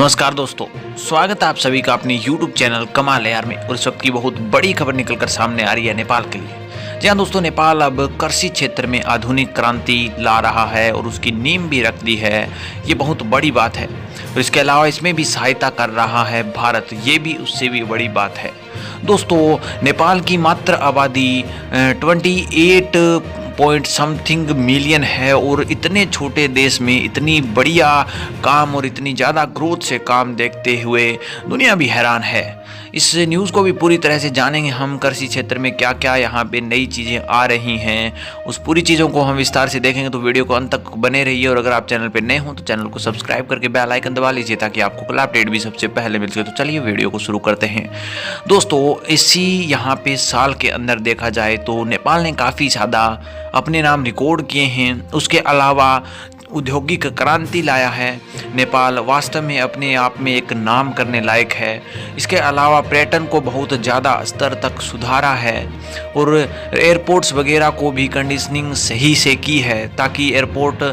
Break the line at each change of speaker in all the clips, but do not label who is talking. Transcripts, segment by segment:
नमस्कार दोस्तों, स्वागत है आप सभी का अपने YouTube चैनल कमाल है यार में। और इस वक्त की बहुत बड़ी खबर निकलकर सामने आ रही है नेपाल के लिए। जी हाँ दोस्तों, नेपाल अब कृषि क्षेत्र में आधुनिक क्रांति ला रहा है और उसकी नींव भी रख दी है। ये बहुत बड़ी बात है। और इसके अलावा इसमें भी सहायता कर रहा है भारत, ये भी उससे भी बड़ी बात है। दोस्तों, नेपाल की मात्र आबादी 28 पॉइंट समथिंग मिलियन है और इतने छोटे देश में इतनी बढ़िया काम और इतनी ज़्यादा ग्रोथ से काम देखते हुए दुनिया भी हैरान है। इस न्यूज़ को भी पूरी तरह से जानेंगे हम, कृषि क्षेत्र में क्या क्या यहाँ पे नई चीज़ें आ रही हैं, उस पूरी चीज़ों को हम विस्तार से देखेंगे। तो वीडियो को अंत तक बने रहिए और अगर आप चैनल पे नए हों तो चैनल को सब्सक्राइब करके बेल आइकन दबा लीजिए ताकि आपको कल अपडेट भी सबसे पहले मिल सके। तो चलिए वीडियो को शुरू करते हैं। दोस्तों, इसी यहाँ पे साल के अंदर देखा जाए तो नेपाल ने काफ़ी ज़्यादा अपने नाम रिकॉर्ड किए हैं। उसके अलावा औद्योगिक क्रांति लाया है। नेपाल वास्तव में अपने आप में एक नाम करने लायक है। इसके अलावा पर्यटन को बहुत ज़्यादा स्तर तक सुधारा है और एयरपोर्ट्स वगैरह को भी कंडीशनिंग सही से की है ताकि एयरपोर्ट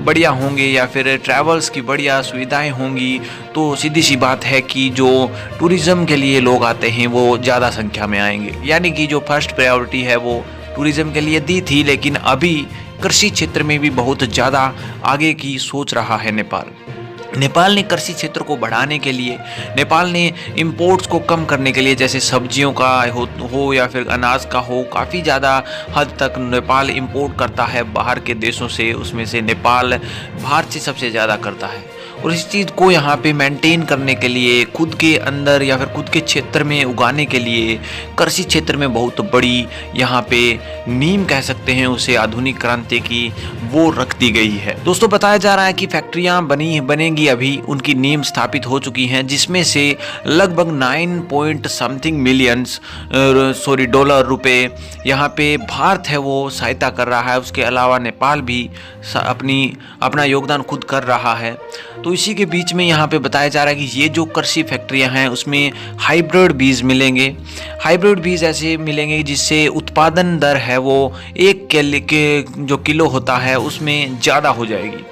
बढ़िया होंगे या फिर ट्रैवल्स की बढ़िया सुविधाएं होंगी तो सीधी सी बात है कि जो टूरिज़्म के लिए लोग आते हैं वो ज़्यादा संख्या में आएंगे। यानी कि जो फर्स्ट प्रायोरिटी है वो टूरिज़्म के लिए दी थी, लेकिन अभी कृषि क्षेत्र में भी बहुत ज़्यादा आगे की सोच रहा है नेपाल ने कृषि क्षेत्र को बढ़ाने के लिए, नेपाल ने इंपोर्ट्स को कम करने के लिए, जैसे सब्जियों का हो या फिर अनाज का हो, काफ़ी ज़्यादा हद तक नेपाल इंपोर्ट करता है बाहर के देशों से। उसमें से नेपाल भारत से सबसे ज़्यादा करता है और इस चीज़ को यहाँ पे मेंटेन करने के लिए, खुद के अंदर या फिर खुद के क्षेत्र में उगाने के लिए कृषि क्षेत्र में बहुत बड़ी यहाँ पे नींव कह सकते हैं उसे आधुनिक क्रांति की, वो रख दी गई है। दोस्तों, बताया जा रहा है कि फैक्ट्रियाँ बनेंगी, अभी उनकी नींव स्थापित हो चुकी हैं, जिसमें से लगभग 9 पॉइंट समथिंग मिलियंस डॉलर रुपए यहाँ पे भारत है वो सहायता कर रहा है। उसके अलावा नेपाल भी अपना योगदान खुद कर रहा है। तो इसी के बीच में यहाँ पे बताया जा रहा है कि ये जो कृषि फैक्ट्रियाँ हैं उसमें हाइब्रिड बीज मिलेंगे। हाइब्रिड बीज ऐसे मिलेंगे जिससे उत्पादन दर है वो एक जो किलो होता है उसमें ज़्यादा हो जाएगी।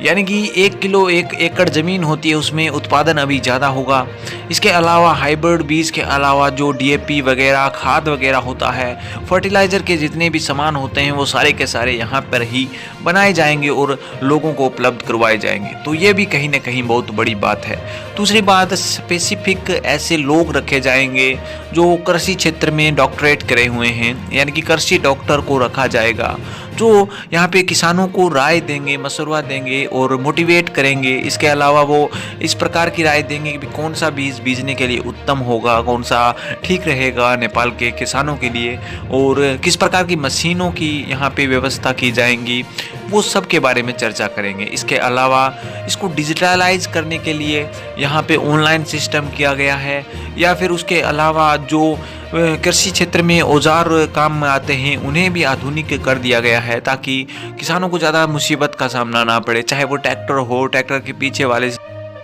यानी कि 1 एकड़ ज़मीन होती है उसमें उत्पादन अभी ज़्यादा होगा। इसके अलावा हाइब्रिड बीज के अलावा जो DAP वगैरह खाद वगैरह होता है, फर्टिलाइज़र के जितने भी सामान होते हैं वो सारे के सारे यहाँ पर ही बनाए जाएंगे और लोगों को उपलब्ध करवाए जाएंगे। तो ये भी कहीं ना कहीं बहुत बड़ी बात है। दूसरी बात, स्पेसिफिक ऐसे लोग रखे जाएंगे जो कृषि क्षेत्र में डॉक्टरेट करे हुए हैं, यानी कि कृषि डॉक्टर को रखा जाएगा जो यहाँ पे किसानों को राय देंगे, मशवरा देंगे और मोटिवेट करेंगे। इसके अलावा वो इस प्रकार की राय देंगे कि कौन सा बीज बीजने के लिए उत्तम होगा, कौन सा ठीक रहेगा नेपाल के किसानों के लिए और किस प्रकार की मशीनों की यहाँ पे व्यवस्था की जाएंगी, वो सब के बारे में चर्चा करेंगे। इसके अलावा इसको डिजिटलाइज करने के लिए यहाँ पे ऑनलाइन सिस्टम किया गया है, या फिर उसके अलावा जो कृषि क्षेत्र में औजार काम में आते हैं उन्हें भी आधुनिक कर दिया गया है ताकि किसानों को ज़्यादा मुसीबत का सामना ना पड़े। चाहे वो ट्रैक्टर हो, ट्रैक्टर के पीछे वाले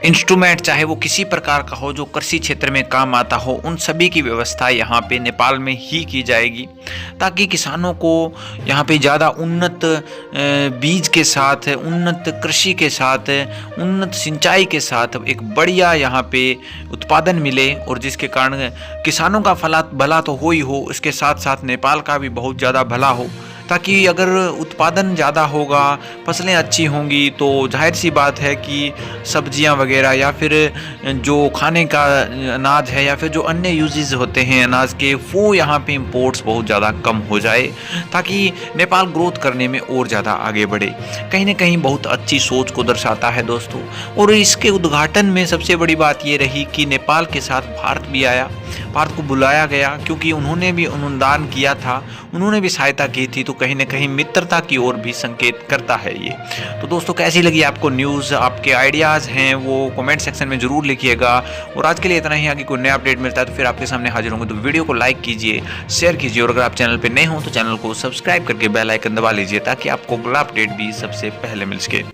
इंस्ट्रूमेंट चाहे वो किसी प्रकार का हो जो कृषि क्षेत्र में काम आता हो, उन सभी की व्यवस्था यहाँ पे नेपाल में ही की जाएगी ताकि किसानों को यहाँ पे ज़्यादा उन्नत बीज के साथ, उन्नत कृषि के साथ, उन्नत सिंचाई के साथ एक बढ़िया यहाँ पे उत्पादन मिले और जिसके कारण किसानों का भला तो हो ही हो, इसके साथ साथ नेपाल का भी बहुत ज़्यादा भला हो। ताकि अगर उत्पादन ज़्यादा होगा, फसलें अच्छी होंगी तो जाहिर सी बात है कि सब्जियां वगैरह या फिर जो खाने का अनाज है या फिर जो अन्य यूजेस होते हैं अनाज के, वो यहाँ पे इंपोर्ट्स बहुत ज़्यादा कम हो जाए ताकि नेपाल ग्रोथ करने में और ज़्यादा आगे बढ़े। कहीं ना कहीं बहुत अच्छी सोच को दर्शाता है दोस्तों। और इसके उद्घाटन में सबसे बड़ी बात ये रही कि नेपाल के साथ भारत भी आया, भारत को बुलाया गया क्योंकि उन्होंने भी अनुदान किया था, उन्होंने भी सहायता की थी। तो कहीं ना कहीं मित्रता की ओर भी संकेत करता है ये। तो दोस्तों, कैसी लगी आपको न्यूज़? आपके आइडियाज़ हैं वो कमेंट सेक्शन में ज़रूर लिखिएगा। और आज के लिए इतना ही। आगे कोई नया अपडेट मिलता है तो फिर आपके सामने हाजिर होंगे। तो वीडियो को लाइक कीजिए, शेयर कीजिए और अगर आप चैनल पर नए हों तो चैनल को सब्सक्राइब करके बेल आइकन दबा लीजिए ताकि आपको अगला अपडेट भी सबसे पहले मिल सके।